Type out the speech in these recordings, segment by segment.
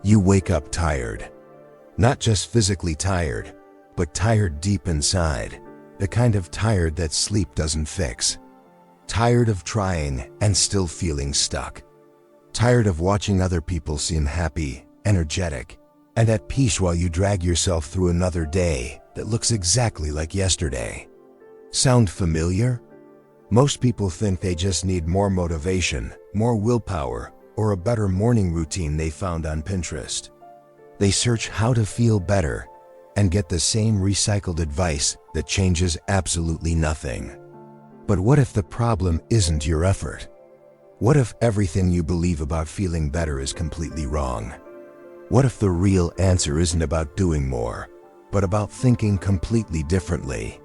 You wake up tired. Not just physically tired, but tired deep inside. The kind of tired that sleep doesn't fix. Tired of trying and still feeling stuck. Tired of watching other people seem happy, energetic, and at peace while you drag yourself through another day that looks exactly like yesterday. Sound familiar? Most people think they just need more motivation, more willpower, or a better morning routine they found on Pinterest. They search how to feel better and get the same recycled advice that changes absolutely nothing. But what if the problem isn't your effort? What if everything you believe about feeling better is completely wrong? What if the real answer isn't about doing more, but about thinking completely differently?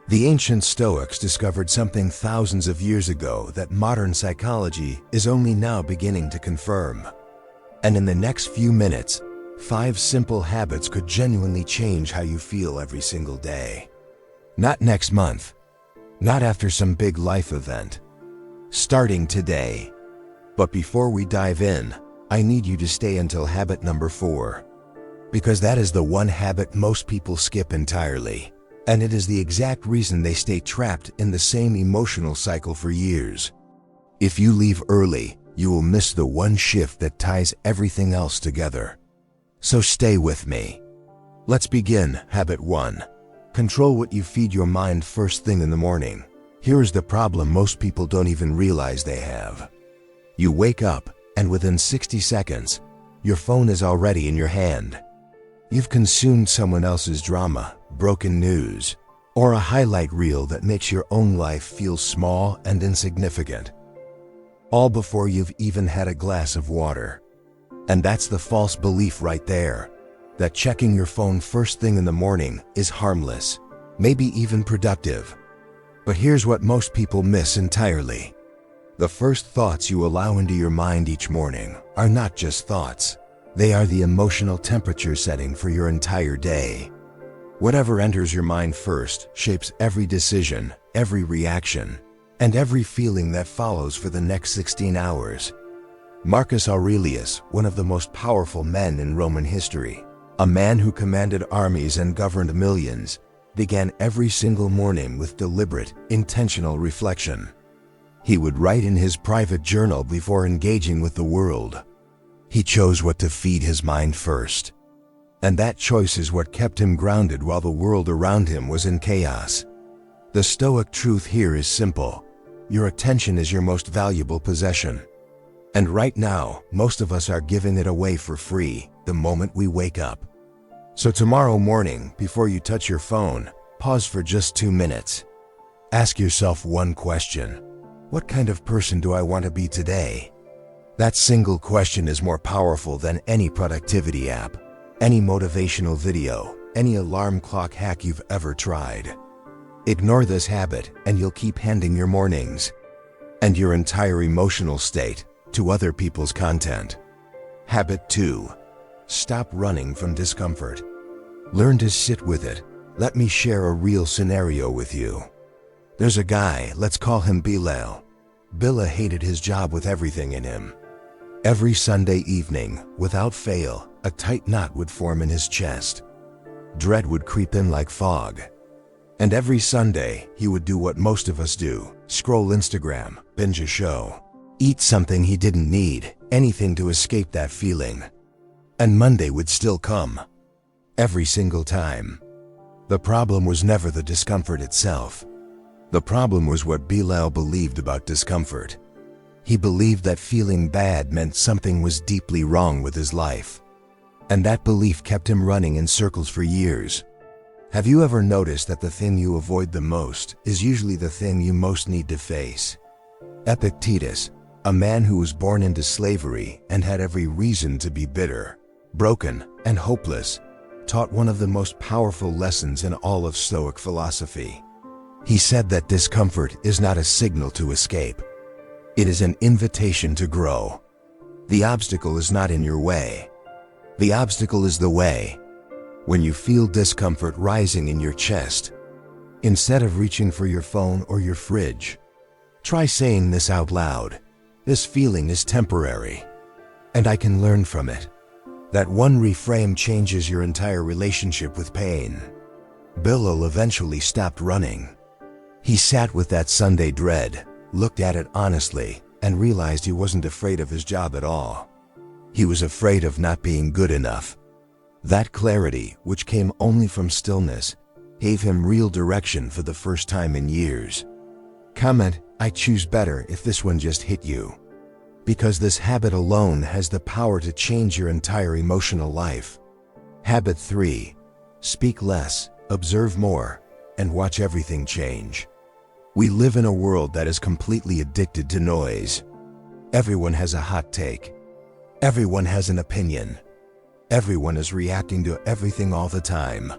The ancient Stoics discovered something thousands of years ago that modern psychology is only now beginning to confirm. And in the next few minutes, 5 simple habits could genuinely change how you feel every single day. Not next month. Not after some big life event. Starting today. But before we dive in, I need you to stay until habit number 4. Because that is the one habit most people skip entirely. And it is the exact reason they stay trapped in the same emotional cycle for years. If you leave early, you will miss the one shift that ties everything else together. So stay with me. Let's begin. Habit 1. Control what you feed your mind first thing in the morning. Here is the problem most people don't even realize they have. You wake up, and within 60 seconds, your phone is already in your hand. You've consumed someone else's drama, broken news, or a highlight reel that makes your own life feel small and insignificant. All before you've even had a glass of water. And that's the false belief right there, that checking your phone first thing in the morning is harmless, maybe even productive. But here's what most people miss entirely. The first thoughts you allow into your mind each morning are not just thoughts. They are the emotional temperature setting for your entire day. Whatever enters your mind first shapes every decision, every reaction, and every feeling that follows for the next 16 hours. Marcus Aurelius, one of the most powerful men in Roman history, a man who commanded armies and governed millions, began every single morning with deliberate, intentional reflection. He would write in his private journal before engaging with the world. He chose what to feed his mind first. And that choice is what kept him grounded while the world around him was in chaos. The Stoic truth here is simple. Your attention is your most valuable possession. And right now, most of us are giving it away for free the moment we wake up. So tomorrow morning, before you touch your phone, pause for just 2 minutes. Ask yourself one question. What kind of person do I want to be today? That single question is more powerful than any productivity app, any motivational video, any alarm clock hack you've ever tried. Ignore this habit and you'll keep handing your mornings and your entire emotional state to other people's content. Habit 2. Stop running from discomfort. Learn to sit with it. Let me share a real scenario with you. There's a guy, let's call him Bilal. Bilal hated his job with everything in him. Every Sunday evening, without fail, a tight knot would form in his chest. Dread would creep in like fog. And every Sunday, he would do what most of us do, scroll Instagram, binge a show, eat something he didn't need, anything to escape that feeling. And Monday would still come. Every single time. The problem was never the discomfort itself. The problem was what Bilal believed about discomfort. He believed that feeling bad meant something was deeply wrong with his life. And that belief kept him running in circles for years. Have you ever noticed that the thing you avoid the most is usually the thing you most need to face? Epictetus, a man who was born into slavery and had every reason to be bitter, broken, and hopeless, taught one of the most powerful lessons in all of Stoic philosophy. He said that discomfort is not a signal to escape. It is an invitation to grow. The obstacle is not in your way. The obstacle is the way. When you feel discomfort rising in your chest, instead of reaching for your phone or your fridge, try saying this out loud. This feeling is temporary, and I can learn from it. That one reframe changes your entire relationship with pain. Bilal eventually stopped running. He sat with that Sunday dread, looked at it honestly, and realized he wasn't afraid of his job at all. He was afraid of not being good enough. That clarity, which came only from stillness, gave him real direction for the first time in years. Comment, I choose better if this one just hit you. Because this habit alone has the power to change your entire emotional life. Habit 3. Speak less, observe more, and watch everything change. We live in a world that is completely addicted to noise. Everyone has a hot take. Everyone has an opinion. Everyone is reacting to everything all the time.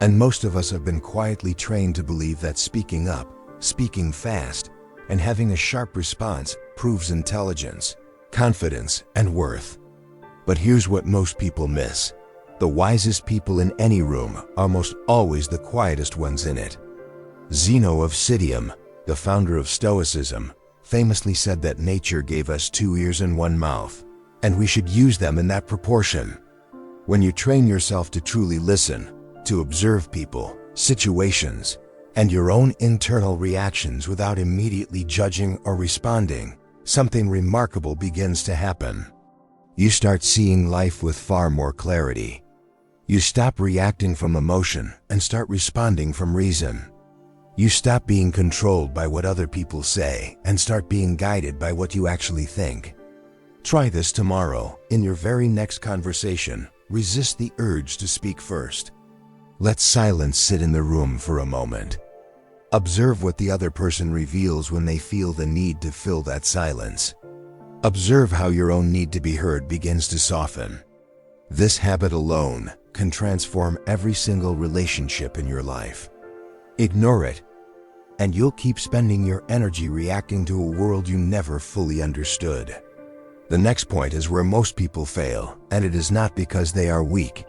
And most of us have been quietly trained to believe that speaking up, speaking fast, and having a sharp response proves intelligence, confidence, and worth. But here's what most people miss. The wisest people in any room are almost always the quietest ones in it. Zeno of Citium, the founder of Stoicism, famously said that nature gave us 2 ears and 1 mouth, and we should use them in that proportion. When you train yourself to truly listen, to observe people, situations, and your own internal reactions without immediately judging or responding, something remarkable begins to happen. You start seeing life with far more clarity. You stop reacting from emotion and start responding from reason. You stop being controlled by what other people say and start being guided by what you actually think. Try this tomorrow. In your very next conversation, resist the urge to speak first. Let silence sit in the room for a moment. Observe what the other person reveals when they feel the need to fill that silence. Observe how your own need to be heard begins to soften. This habit alone can transform every single relationship in your life. Ignore it, and you'll keep spending your energy reacting to a world you never fully understood. The next point is where most people fail, and it is not because they are weak.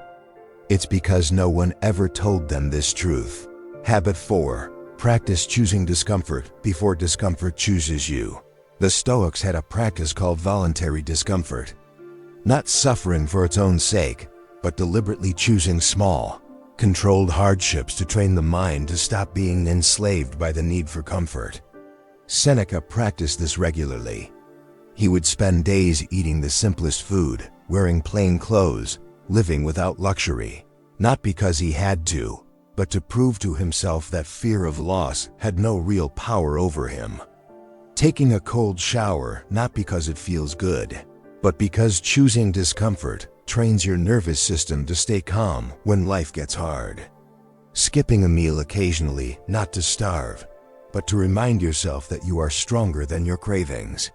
It's because no one ever told them this truth. Habit 4. Practice choosing discomfort before discomfort chooses you. The Stoics had a practice called voluntary discomfort. Not suffering for its own sake, but deliberately choosing small, controlled hardships to train the mind to stop being enslaved by the need for comfort. Seneca practiced this regularly. He would spend days eating the simplest food, wearing plain clothes, living without luxury, not because he had to, but to prove to himself that fear of loss had no real power over him. Taking a cold shower not because it feels good, but because choosing discomfort trains your nervous system to stay calm when life gets hard. Skipping a meal occasionally not to starve, but to remind yourself that you are stronger than your cravings.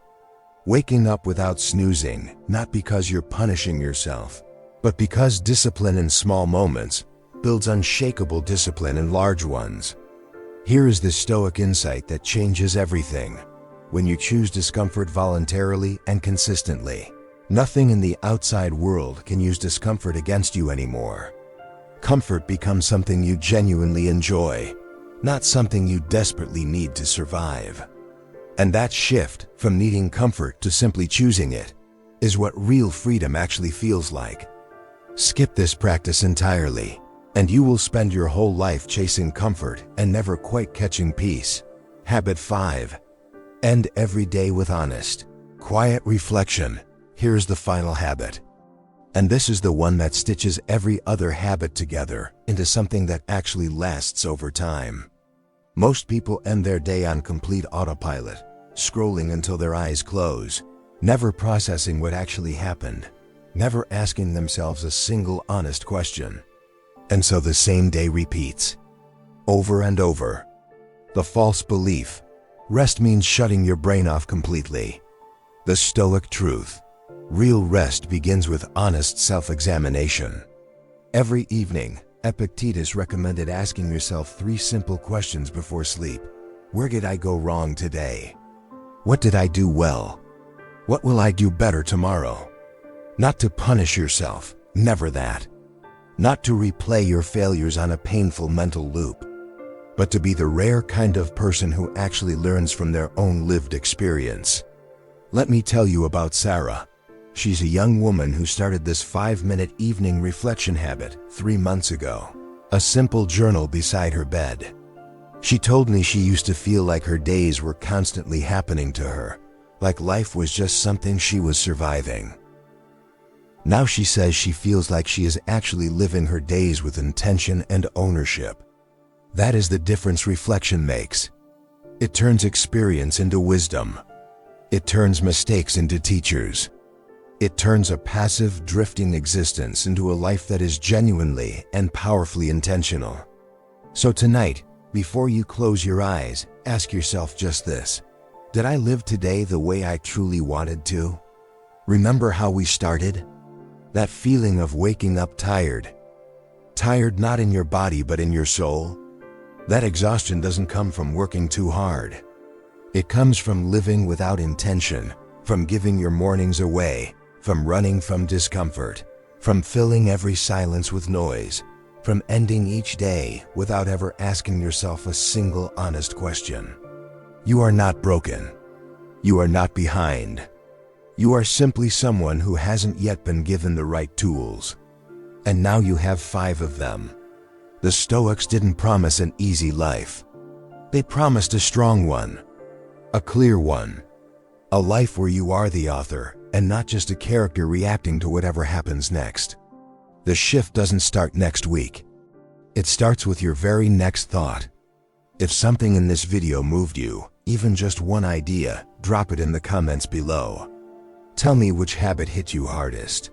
Waking up without snoozing, not because you're punishing yourself, but because discipline in small moments builds unshakable discipline in large ones. Here is the Stoic insight that changes everything. When you choose discomfort voluntarily and consistently, nothing in the outside world can use discomfort against you anymore. Comfort becomes something you genuinely enjoy, not something you desperately need to survive. And that shift from needing comfort to simply choosing it is what real freedom actually feels like. Skip this practice entirely, and you will spend your whole life chasing comfort and never quite catching peace. Habit 5. End every day with honest, quiet reflection. Here's the final habit. And this is the one that stitches every other habit together into something that actually lasts over time. Most people end their day on complete autopilot, scrolling until their eyes close, never processing what actually happened, never asking themselves a single honest question. And so the same day repeats, over and over. The false belief: rest means shutting your brain off completely. The Stoic truth: real rest begins with honest self-examination. Every evening, Epictetus recommended asking yourself 3 simple questions before sleep. Where did I go wrong today? What did I do well? What will I do better tomorrow? Not to punish yourself, never that. Not to replay your failures on a painful mental loop, but to be the rare kind of person who actually learns from their own lived experience. Let me tell you about Sarah, She's a young woman who started this 5-minute evening reflection habit 3 months ago. A simple journal beside her bed. She told me she used to feel like her days were constantly happening to her, like life was just something she was surviving. Now she says she feels like she is actually living her days with intention and ownership. That is the difference reflection makes. It turns experience into wisdom. It turns mistakes into teachers. It turns a passive, drifting existence into a life that is genuinely and powerfully intentional. So tonight, before you close your eyes, ask yourself just this. Did I live today the way I truly wanted to? Remember how we started? That feeling of waking up tired. Tired not in your body but in your soul. That exhaustion doesn't come from working too hard. It comes from living without intention, from giving your mornings away, from running from discomfort, from filling every silence with noise, from ending each day without ever asking yourself a single honest question. You are not broken. You are not behind. You are simply someone who hasn't yet been given the right tools. And now you have 5 of them. The Stoics didn't promise an easy life. They promised a strong one, a clear one, a life where you are the author and not just a character reacting to whatever happens next. The shift doesn't start next week. It starts with your very next thought. If something in this video moved you, even just one idea, drop it in the comments below. Tell me which habit hit you hardest.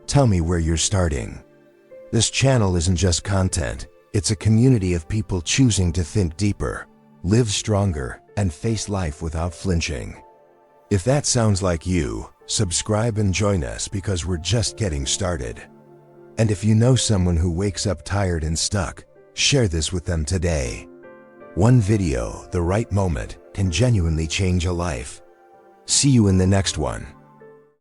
Tell me where you're starting. This channel isn't just content, it's a community of people choosing to think deeper, live stronger, and face life without flinching. If that sounds like you, subscribe and join us because we're just getting started. And if you know someone who wakes up tired and stuck, share this with them today. One video, the right moment, can genuinely change a life. See you in the next one.